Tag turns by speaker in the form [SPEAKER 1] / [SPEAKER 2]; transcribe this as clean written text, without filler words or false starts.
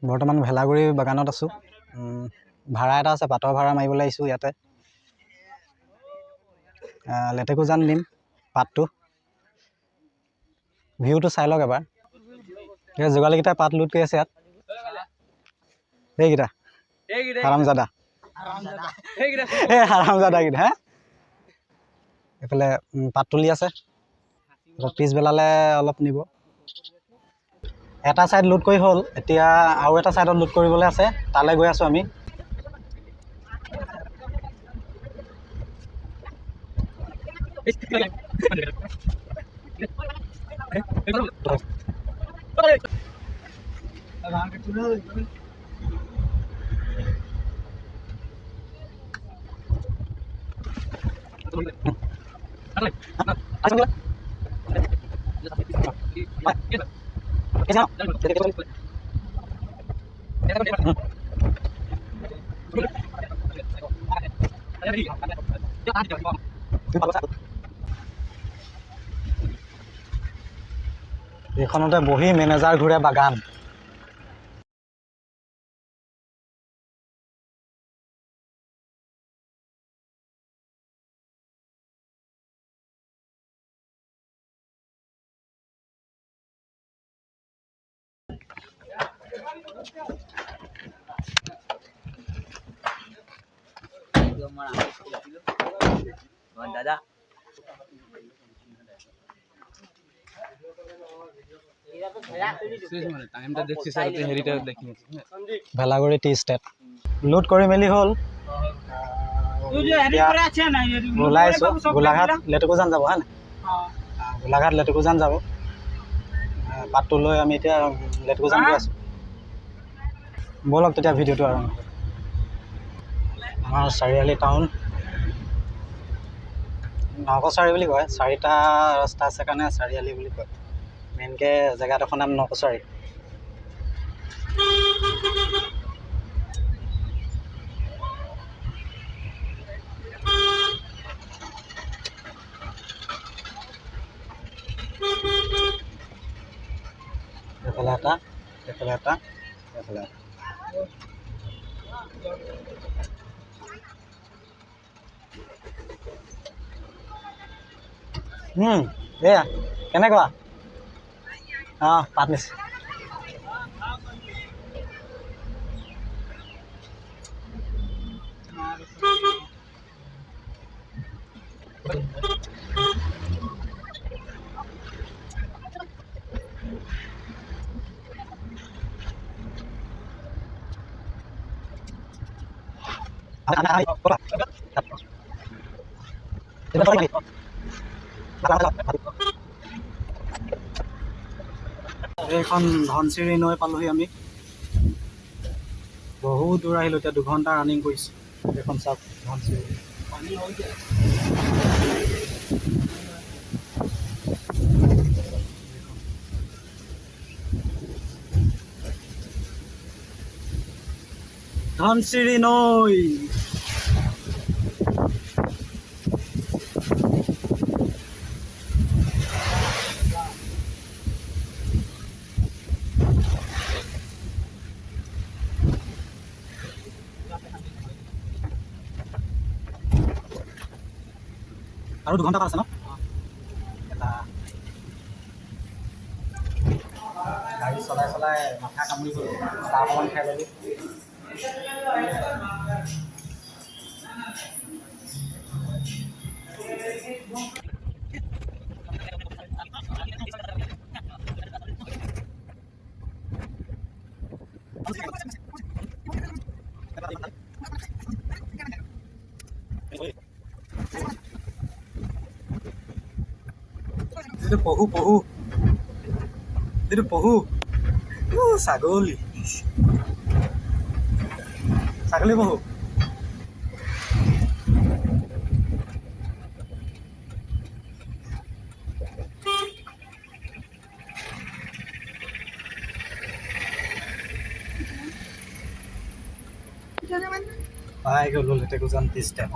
[SPEAKER 1] বৰ্তমান ভেলাগুৰি বাগানত আছোঁ। ভাড়া এটা আছে, পাতৰ ভাড়া মাৰিবলৈ আহিছোঁ ইয়াতে। লেটেকুজান নিম পাতটো, ভিউটো চাই লওক এবাৰ। এই যোগালীকেইটাই পাত লুট কৰি আছে ইয়াত। এইকেইটা হাৰামজাদা, এই হাৰামজাদাকেইটা হে। এইফালে পাত তুলি আছে, পিছবেলালে অলপ নিব। এটা ছাইড লুট কৰি হ'ল, এতিয়া আৰু এটা ছাইডত লুট কৰিবলৈ আছে, তালৈ গৈ আছোঁ আমি। এইখনতে বহি মেনেজাৰ ঘূৰে বাগান।
[SPEAKER 2] দাদা
[SPEAKER 1] ভেলাগুৰি টি ষ্টেট লুট কৰি মেলি হ'ল। ওলাই আছোঁ, গোলাঘাট লেটেকুজান যাব হয় নাই? গোলাঘাট লেটেকুজান যাব। পাতটো লৈ আমি এতিয়া লেটেকুজান গৈ আছোঁ। ব'লক তেতিয়া ভিডিঅ'টো আৰম্ভ কৰোঁ। আমাৰ চাৰিআলি টাউন, নকছাৰী বুলি কয়। 4টা ৰাস্তা আছে কাৰণে চাৰিআলি বুলি কয়। মেইনকৈ জেগাডোখৰ নাম নকছাৰী। এইফালে এটা, এইফালে এটা, এইফালে এটা। এয়া কেনেকুৱা? পাত নিছে। এইখন ধনশিৰি নৈ পালোহি আমি। বহুত দূৰ আহিলোঁ, এতিয়া 2 ঘণ্টা ৰানিং কৰিছোঁ। এইখন চাওক ধনশিৰি। ধনশিৰি নৈ। আৰু 2 ঘণ্টা আছে ন? গাড়ী চলাই চলাই মাথা কামুৰি গ'ল। চাহ অকণমান খাই ল'লোঁ। পহু পহু, এইটো পহু। ছাগলী, ছাগলী পহু। পাই গ'লো লেটেকুজান টি ষ্টেট।